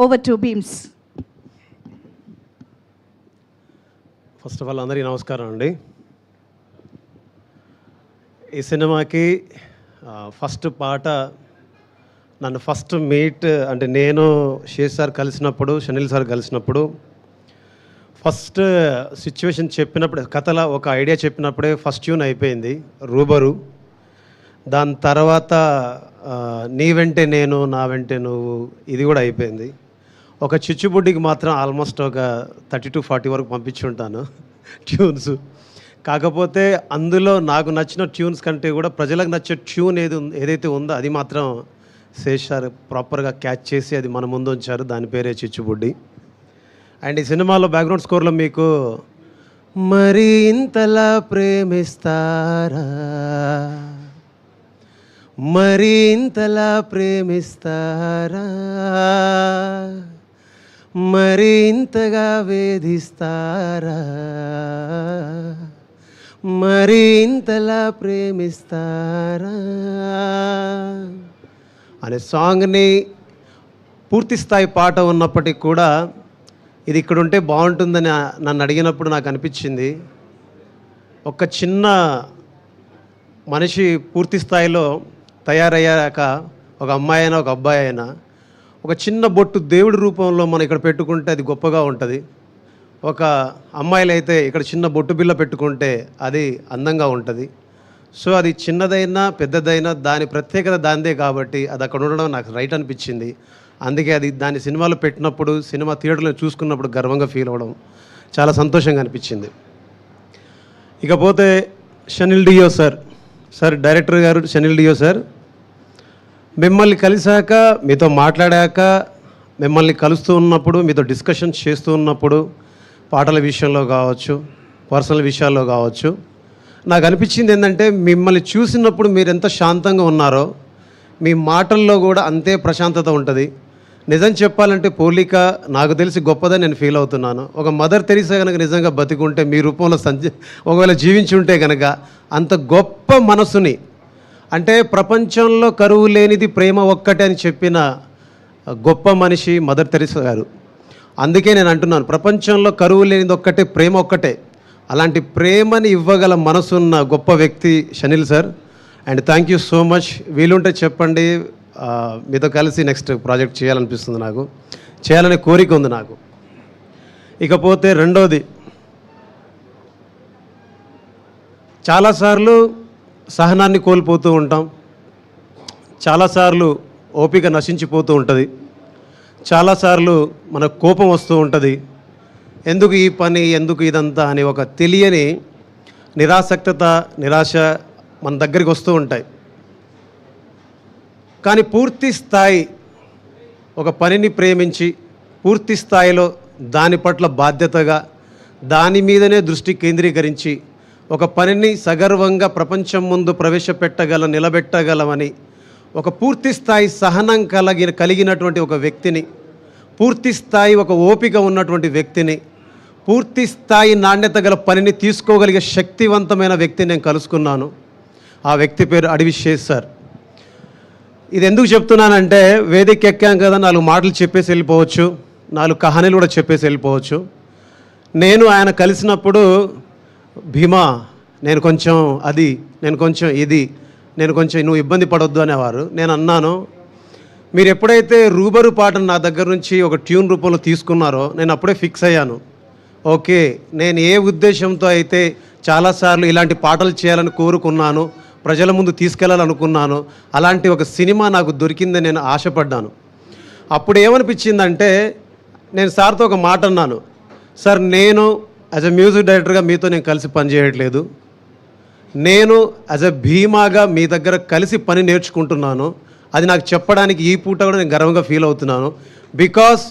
over to Beams. First of all అందరికీ నమస్కారం అండి. ఈ సినిమాకి ఫస్ట్ పాట నన్ను ఫస్ట్ మీట్ అంటే నేను శేష్ సార్ కలిసినప్పుడు, షనిల్ సార్ కలిసినప్పుడు ఫస్ట్ సిచ్యువేషన్ చెప్పినప్పుడు, కథల ఒక ఐడియా చెప్పినప్పుడే ఫస్ట్ ట్యూన్ అయిపోయింది రూబరు. దాని తర్వాత నీ వెంటే నేను, నా వెంటే నువ్వు, ఇది కూడా అయిపోయింది. ఒక చిచ్చుబుడ్డికి మాత్రం ఆల్మోస్ట్ ఒక 30 to 40 వరకు పంపించుంటాను ట్యూన్స్. కాకపోతే అందులో నాకు నచ్చిన ట్యూన్స్ కంటే కూడా ప్రజలకు నచ్చే ట్యూన్ ఏదైతే ఉందో అది మాత్రం శేష్ సార్ ప్రాపర్గా క్యాచ్ చేసి అది మన ముందు ఉంచారు. దాని పేరే చిచ్చుబుడ్డి. అండ్ ఈ సినిమాలో బ్యాక్గ్రౌండ్ స్కోర్లో మీకు మరి ఇంతలా ప్రేమిస్తారా, మరి ఇంతలా ప్రేమిస్తారా, మరి ఇంతగా వేధిస్తారా, మరి ఇంతలా ప్రేమిస్తారా అనే సాంగ్ని పూర్తి స్థాయి పాట ఉన్నప్పటికీ కూడా ఇది ఇక్కడ ఉంటే బాగుంటుందని నన్ను అడిగినప్పుడు నాకు అనిపించింది, ఒక చిన్న మనిషి పూర్తి స్థాయిలో తయారయ్యాక ఒక అమ్మాయి అయినా ఒక అబ్బాయి అయినా ఒక చిన్న బొట్టు దేవుడి రూపంలో మనం ఇక్కడ పెట్టుకుంటే అది గొప్పగా ఉంటుంది. ఒక అమ్మాయిలు అయితే ఇక్కడ చిన్న బొట్టు బిల్ల పెట్టుకుంటే అది అందంగా ఉంటుంది. సో అది చిన్నదైనా పెద్దదైనా దాని ప్రత్యేకత దానిదే కాబట్టి అది అక్కడ ఉండడం నాకు రైట్ అనిపించింది. అందుకే అది దాని సినిమాలో పెట్టినప్పుడు, సినిమా థియేటర్లో చూసుకున్నప్పుడు గర్వంగా ఫీల్ అవ్వడం చాలా సంతోషంగా అనిపించింది. ఇకపోతే షనిల్ డియో సార్ డైరెక్టర్ గారు షనిల్ డియో సార్, మిమ్మల్ని కలిశాక, మీతో మాట్లాడాక, మిమ్మల్ని కలుస్తూ ఉన్నప్పుడు, మీతో డిస్కషన్స్ చేస్తూ ఉన్నప్పుడు, పాటల విషయంలో కావచ్చు, పర్సనల్ విషయాల్లో కావచ్చు, నాకు అనిపించింది ఏంటంటే మిమ్మల్ని చూసినప్పుడు మీరు ఎంత శాంతంగా ఉన్నారో మీ మాటల్లో కూడా అంతే ప్రశాంతత ఉంటుంది. నిజం చెప్పాలంటే పోలిక నాకు తెలిసి గొప్పదని నేను ఫీల్ అవుతున్నాను. ఒక మదర్ తెరీసా కనుక నిజంగా బతికుంటే మీ రూపంలో ఒకవేళ జీవించి ఉంటే కనుక అంత గొప్ప మనసుని, అంటే ప్రపంచంలో కరువు లేనిది ప్రేమ ఒక్కటే అని చెప్పిన గొప్ప మనిషి మదర్ తెరీసా గారు. అందుకే నేను అంటున్నాను, ప్రపంచంలో కరువు లేనిది ఒక్కటే, ప్రేమ ఒక్కటే. అలాంటి ప్రేమని ఇవ్వగల మనసున్న గొప్ప వ్యక్తి Shanil sir. And thank you so much. వీలుంటే చెప్పండి, మీతో కలిసి నెక్స్ట్ ప్రాజెక్ట్ చేయాలనిపిస్తుంది, నాకు చేయాలనే కోరిక ఉంది నాకు. ఇకపోతే రెండోది, చాలాసార్లు సహనాన్ని కోల్పోతూ ఉంటాం, చాలాసార్లు ఓపిక నశించిపోతూ ఉంటుంది, చాలాసార్లు మనకు కోపం వస్తూ ఉంటుంది. ఎందుకు ఈ పని, ఎందుకు ఇదంతా అని ఒక తెలియని నిరాసక్తత, నిరాశ మన దగ్గరికి వస్తూ ఉంటాయి. కానీ పూర్తి స్థాయి ఒక పనిని ప్రేమించి పూర్తి స్థాయిలో దాని పట్ల బాధ్యతగా దాని మీదనే దృష్టి కేంద్రీకరించి ఒక పనిని సగర్వంగా ప్రపంచం ముందు నిలబెట్టగలమని ఒక పూర్తి స్థాయి సహనం కలిగినటువంటి ఒక వ్యక్తిని, పూర్తి స్థాయి ఒక ఓపిక ఉన్నటువంటి వ్యక్తిని, పూర్తి స్థాయి నాణ్యత గల పనిని తీసుకోగలిగే శక్తివంతమైన వ్యక్తిని నేను కలుసుకున్నాను. ఆ వ్యక్తి పేరు అడవి శేష్ సార్. ఇది ఎందుకు చెప్తున్నానంటే, వేదిక ఎక్కాం కదా, 4 మాటలు చెప్పేసి వెళ్ళిపోవచ్చు, 4 కహానీలు కూడా చెప్పేసి వెళ్ళిపోవచ్చు. నేను ఆయన కలిసినప్పుడు, భీమా నేను కొంచెం అది, నేను కొంచెం ఇది, నేను కొంచెం నువ్వు ఇబ్బంది పడొద్దు అనేవారు. నేను అన్నాను, మీరు ఎప్పుడైతే రూబరు పాటను నా దగ్గర నుంచి ఒక ట్యూన్ రూపంలో తీసుకున్నారో నేను అప్పుడే ఫిక్స్ అయ్యాను. ఓకే, నేను ఏ ఉద్దేశంతో అయితే చాలాసార్లు ఇలాంటి పాటలు చేయాలని కోరుకున్నాను, ప్రజల ముందు తీసుకెళ్లాలనుకున్నాను, అలాంటి ఒక సినిమా నాకు దొరికిందని నేను ఆశపడ్డాను. అప్పుడు ఏమనిపించిందంటే, నేను సార్తో ఒక మాట అన్నాను, సార్ నేను యాజ్ ఎ మ్యూజిక్ డైరెక్టర్గా మీతో నేను కలిసి పనిచేయట్లేదు, నేను యాజ్ ఎ భీమాగా మీ దగ్గర కలిసి పని నేర్చుకుంటున్నాను. అది నాకు చెప్పడానికి ఈ పూట కూడా నేను గర్వంగా ఫీల్ అవుతున్నాను. బికాస్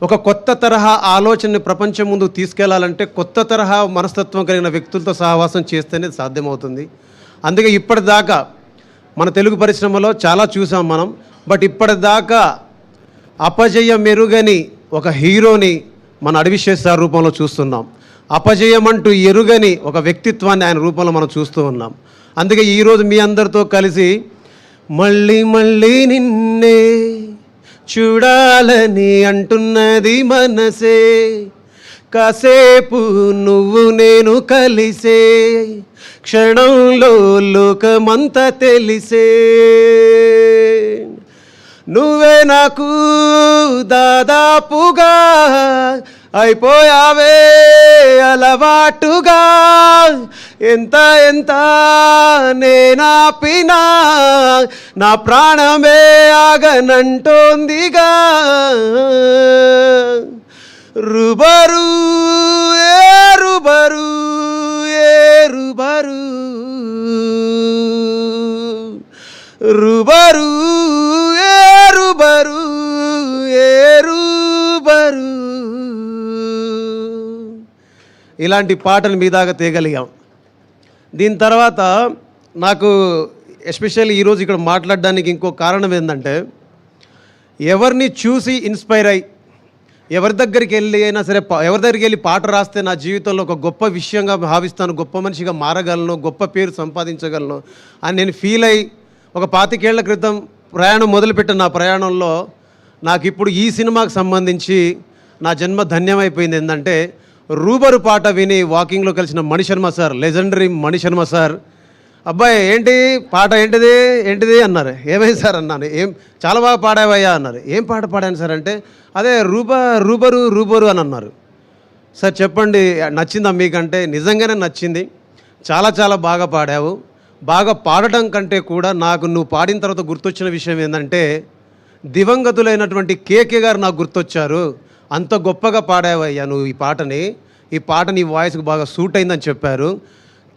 ఒక కొత్త తరహా ఆలోచనని ప్రపంచం ముందు తీసుకెళ్లాలంటే కొత్త తరహా మనస్తత్వం కలిగిన వ్యక్తులతో సహవాసం చేస్తేనే సాధ్యమవుతుంది. అందుకే ఇప్పటిదాకా మన తెలుగు పరిశ్రమలో చాలా చూసాం మనం, బట్ ఇప్పటిదాకా అపజయం మెరుగని ఒక హీరోని మన అడవి శేష్ సార్ రూపంలో చూస్తున్నాం. అపజయం అంటూ ఎరుగని ఒక వ్యక్తిత్వాన్ని ఆయన రూపంలో మనం చూస్తూ ఉన్నాం. అందుకే ఈరోజు మీ అందరితో కలిసి మళ్ళీ మళ్ళీ నిన్నే చూడాలని అంటున్నది మనసే, కాసేపు నువ్వు నేను కలిసే, క్షణంలో లోకమంతా తెలిసే. నువ్వే నాకు దాదాపుగా అయిపోయావే అలవాటుగా, ఎంత ఎంత నేనాపినా నా ప్రాణమే ఆగనంటోందిగా. రుబరు ఏ రుబరు ఏ రుబరు, రుబరు ఏ రుబరు ఏ రుబరు. ఇలాంటి పాటలు మీ దాకా తేగలిగాం. దీని తర్వాత నాకు ఎస్పెషల్లీ ఈరోజు ఇక్కడ మాట్లాడడానికి ఇంకో కారణం ఏంటంటే, ఎవరిని చూసి ఇన్స్పైర్ అయ్యి ఎవరి దగ్గరికి వెళ్ళి అయినా సరే ఎవరి దగ్గరికి వెళ్ళి పాట రాస్తే నా జీవితంలో ఒక గొప్ప విషయంగా భావిస్తాను, గొప్ప మనిషిగా మారగలను, గొప్ప పేరు సంపాదించగలను అని నేను ఫీల్ అయ్యి ఒక 25 ఏళ్ల క్రితం ప్రయాణం మొదలుపెట్టిన నా ప్రయాణంలో నాకు ఇప్పుడు ఈ సినిమాకి సంబంధించి నా జన్మ ధన్యమైపోయింది. ఏంటంటే రూబరు పాట విని వాకింగ్లో కలిసిన Mani Sharma sir, legendary Mani Sharma sir, అబ్బాయి ఏంటి పాట ఏంటిది ఏంటిది అన్నారు. ఏమైంది సార్ అన్నాను. ఏం చాలా బాగా పాడావయ్యా అన్నారు. ఏం పాట పాడాను సార్ అంటే, అదే రూబరు రూబరు అని అన్నారు. సార్ చెప్పండి నచ్చిందా మీకంటే? నిజంగానే నచ్చింది, చాలా చాలా బాగా పాడావు. బాగా పాడటం కంటే కూడా నాకు నువ్వు పాడిన తర్వాత గుర్తొచ్చిన విషయం ఏంటంటే, దివంగతులైనటువంటి కేకే గారు నాకు గుర్తొచ్చారు. అంత గొప్పగా పాడావయ్యా నువ్వు ఈ పాట నీ వాయిస్కి బాగా సూట్ అయిందని చెప్పారు.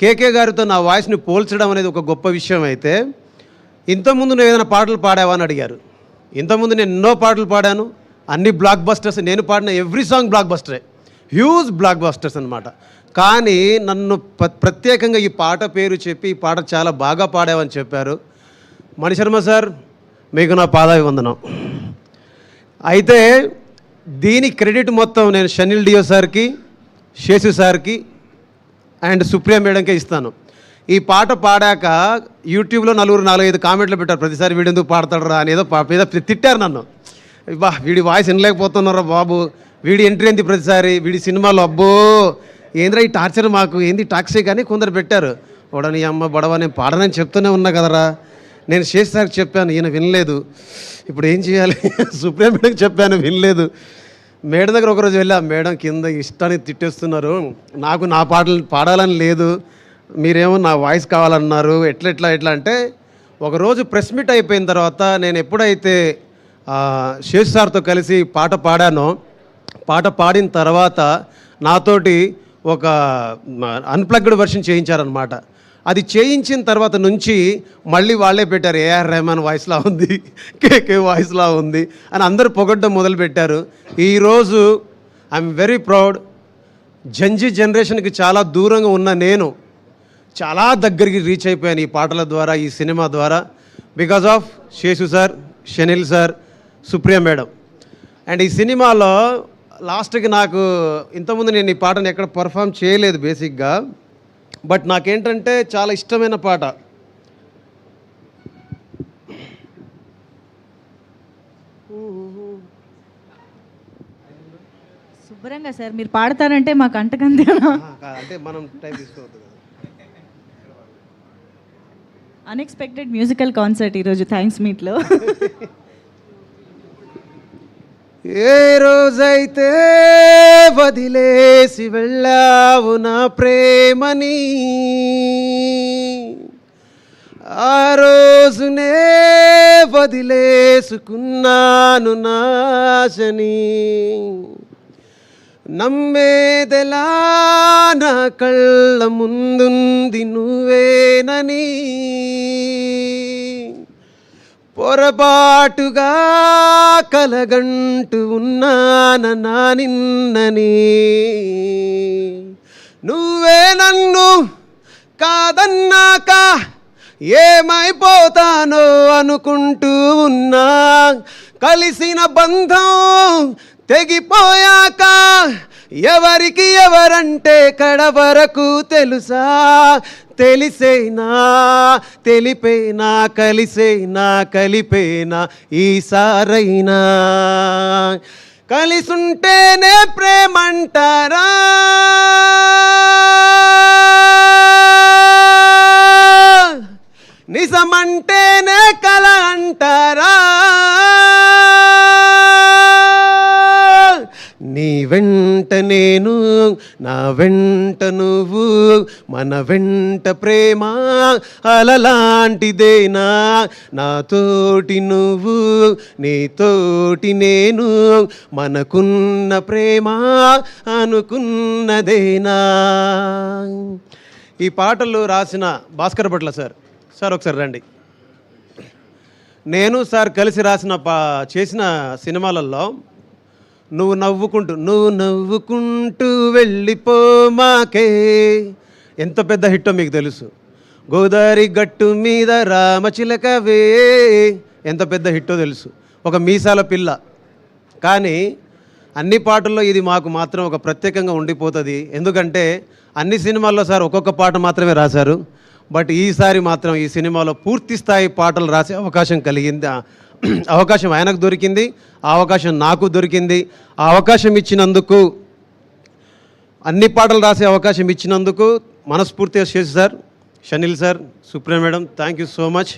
కేకే గారితో నా వాయిస్ని పోల్చడం అనేది ఒక గొప్ప విషయం. అయితే ఇంతకుముందు నువ్వు ఏదైనా పాటలు పాడావా అని అడిగారు. ఇంతకుముందు నేను ఎన్నో పాటలు పాడాను, అన్ని బ్లాక్ బస్టర్స్. నేను పాడిన ఎవ్రీ సాంగ్ బ్లాక్ బస్టరే, హ్యూజ్ బ్లాక్ బస్టర్స్ అనమాట. కానీ నన్ను ప్రత్యేకంగా ఈ పాట పేరు చెప్పి ఈ పాట చాలా బాగా పాడావని చెప్పారు. మణిశర్మ సార్, మీకు నా పాదాభివందనం. అయితే దీని క్రెడిట్ మొత్తం నేను షనిల్ డియో సార్కి, శేషు సార్కి అండ్ సుప్రియ మేడంకే ఇస్తాను. ఈ పాట పాడాక యూట్యూబ్లో 4-5 కామెంట్లు పెట్టారు, ప్రతిసారి వీడు ఎందుకు పాడతాడు రా అని ఏదో తిట్టారు నన్ను. బా వీడి వాయిస్ వినలేకపోతున్నారా బాబు, వీడి ఎంట్రీ ఏంది ప్రతిసారి, వీడి సినిమాలో అబ్బో ఏంద్రా ఈ టార్చర్, మాకు ఏంది టాక్సీ కానీ కొందరు పెట్టారు. ఓడని అమ్మ బడవ నేను పాడనని చెప్తూనే ఉన్నా కదరా. నేను శేష్ సార్కి చెప్పాను, ఈయన వినలేదు. ఇప్పుడు ఏం చేయాలి? సుప్రియ మేడంకి చెప్పాను, వినలేదు. మేడం దగ్గర ఒకరోజు వెళ్ళా, మేడం కింద ఇష్టానికి తిట్టేస్తున్నారు, నాకు నా పాటలు పాడాలని లేదు, మీరేమో నా వాయిస్ కావాలన్నారు, ఎట్లా అంటే ఒకరోజు ప్రెస్ మీట్ అయిపోయిన తర్వాత నేను ఎప్పుడైతే శేష్ సార్తో కలిసి పాట పాడానో, పాట పాడిన తర్వాత నాతోటి ఒక అన్ప్లగ్డ్ వర్షన్ చేయించారనమాట. అది చేయించిన తర్వాత నుంచి మళ్ళీ వాళ్ళే పెట్టారు, ఏఆర్ రెహమాన్ వాయిస్లా ఉంది, కేకే వాయిస్లా ఉంది అని అందరూ పొగడ్డం మొదలుపెట్టారు. ఈరోజు ఐఎమ్ వెరీ ప్రౌడ్. జంజీ జనరేషన్కి చాలా దూరంగా ఉన్న నేను చాలా దగ్గరికి రీచ్ అయిపోయాను ఈ పాటల ద్వారా, ఈ సినిమా ద్వారా, because of Seshu sir, Shanil sir, Supriya madam. And ఈ సినిమాలో లాస్ట్కి నాకు ఇంతకుముందు నేను ఈ పాటను ఎక్కడ పర్ఫామ్ చేయలేదు బేసిక్గా, బట్ నాకేంటంటే చాలా ఇష్టమైన పాట. శుభ్రంగా సార్ మీరు పాడతారంటే మాకు అంటకంతేనా అంటే మనం టైం తీసుకోవద్దు. అన్ఎక్స్పెక్టెడ్ మ్యూజికల్ కాన్సర్ట్ ఈరోజు థ్యాంక్స్ మీట్లో. ఏ రోజైతే వదిలేసి వెళ్ళావు నా ప్రేమని, ఆ రోజునే వదిలేసుకున్నాను నాశని. నమ్మేదెలా నా కళ్ళ ముందుంది నువ్వేనని, పొరపాటుగా కలగంటూ ఉన్నానా నిన్నని. నువ్వే నన్ను కాదన్నాక ఏమైపోతానో అనుకుంటూ ఉన్నా, కలిసిన బంధం తెగిపోయాక ఎవరికి ఎవరంటే కడ వరకు తెలుసా తెలిసేనా తెలిపేనా కలిసేనా కలిపేనా ఈసారైనా కలిసుంటేనే ప్రేమంటారా నిజమంటేనే కల అంటారా నీ వెంట నేను నా వెంట నువ్వు మన వెంట ప్రేమ అలలాంటిదేనా నాతోటి నువ్వు నీతోటి నేను మనకున్న ప్రేమ అనుకున్నదేనా. ఈ పాటలు రాసిన భాస్కర్ భట్ల సార్. సార్ ఒకసారి రండి. నేను సార్ కలిసి రాసిన చేసిన సినిమాలలో నువ్వు నవ్వుకుంటూ వెళ్ళిపోమాకే ఎంత పెద్ద హిట్టో మీకు తెలుసు. గోదావరి గట్టు మీద రామచిలకవే ఎంత పెద్ద హిట్టో తెలుసు. ఒక మీసాల పిల్ల. కానీ అన్ని పాటల్లో ఇది మాకు మాత్రం ఒక ప్రత్యేకంగా ఉండిపోతుంది. ఎందుకంటే అన్ని సినిమాల్లో సార్ ఒక్కొక్క పాట మాత్రమే రాశారు. బట్ ఈసారి మాత్రం ఈ సినిమాలో పూర్తి స్థాయి పాటలు రాసే అవకాశం కలిగింది. అవకాశం ఆయనకు దొరికింది, ఆ అవకాశం నాకు దొరికింది. ఆ అవకాశం ఇచ్చినందుకు, అన్ని పాటలు రాసే అవకాశం ఇచ్చినందుకు మనస్ఫూర్తిగా Seshu sir, Shanil sir, Supriya madam, thank you so much.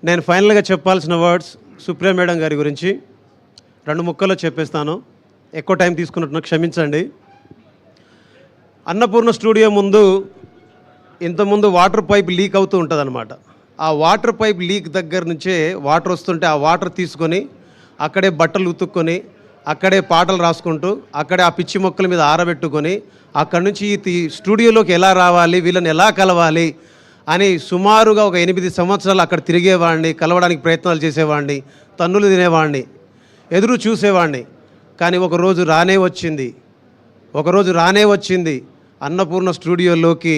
నేను ఫైనల్గా చెప్పాల్సిన వర్డ్స్ సుప్రియ మేడం గారి గురించి 2 ముక్కల్లో చెప్పేస్తాను. ఎక్కువ టైం తీసుకున్నట్టు క్షమించండి. అన్నపూర్ణ స్టూడియో ముందు ఇంతకుముందు వాటర్ పైప్ లీక్ అవుతూ ఉంటుంది అనమాట. ఆ వాటర్ పైప్ లీక్ దగ్గర నుంచే వాటర్ వస్తుంటే ఆ వాటర్ తీసుకొని అక్కడే బట్టలు ఉతుక్కొని అక్కడే పాటలు రాసుకుంటూ అక్కడే ఆ పిచ్చి మొక్కల మీద ఆరబెట్టుకొని అక్కడి నుంచి ఈ స్టూడియోలోకి ఎలా రావాలి, వీళ్ళని ఎలా కలవాలి అని సుమారుగా ఒక 8 సంవత్సరాలు అక్కడ తిరిగేవాడిని, కలవడానికి ప్రయత్నాలు చేసేవాడిని, తన్నులు తినేవాడిని, ఎదురు చూసేవాడిని. కానీ ఒకరోజు రానే వచ్చింది అన్నపూర్ణ స్టూడియోలోకి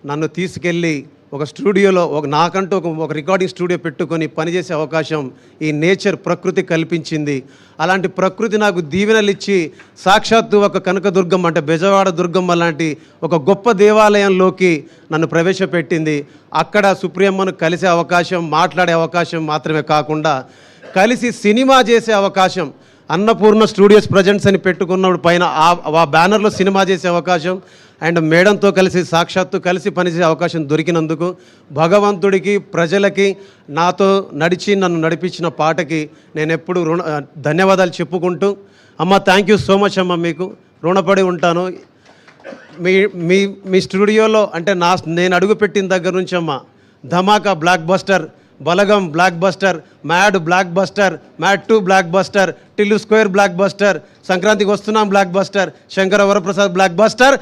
నన్ను తీసుకెళ్ళి ఒక స్టూడియోలో నాకంటూ ఒక రికార్డింగ్ స్టూడియో పెట్టుకొని పనిచేసే అవకాశం ఈ నేచర్ ప్రకృతి కల్పించింది. అలాంటి ప్రకృతి నాకు దీవెనలు ఇచ్చి సాక్షాత్తు ఒక కనకదుర్గం అంటే బెజవాడ దుర్గమ్మ లాంటి ఒక గొప్ప దేవాలయంలోకి నన్ను ప్రవేశపెట్టింది. అక్కడ సుప్రియమ్మను కలిసే అవకాశం, మాట్లాడే అవకాశం మాత్రమే కాకుండా కలిసి సినిమా చేసే అవకాశం, అన్నపూర్ణ స్టూడియోస్ ప్రజెంట్స్ అని పెట్టుకున్నప్పుడు పైన ఆ బ్యానర్లో సినిమా చేసే అవకాశం అండ్ మేడంతో సాక్షాత్తు కలిసి పనిచేసే అవకాశం దొరికినందుకు భగవంతుడికి, ప్రజలకి, నాతో నన్ను నడిపించిన పాటకి నేను ఎప్పుడు ధన్యవాదాలు చెప్పుకుంటూ, అమ్మ థ్యాంక్ యూ సో మచ్ అమ్మ, మీకు రుణపడి ఉంటాను. మీ స్టూడియోలో అంటే నేను అడుగుపెట్టిన దగ్గర నుంచి అమ్మ Dhamaka blockbuster, Balagam blockbuster, Mad blockbuster, Mad 2 blockbuster, Tillu square blockbuster, సంక్రాంతికి వస్తున్నాం blockbuster, Shankara Varaprasad blockbuster,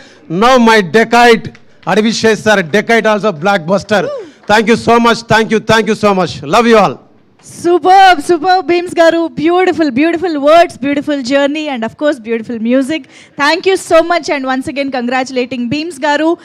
now my dacoit Adivi చేస్తారు dacoit also blockbuster. Thank you so much, thank you so much, love you all. Superb, Beams Garu. Beautiful words, beautiful journey, and of course, beautiful music. Thank you so much, and once again, congratulating Beams Garu.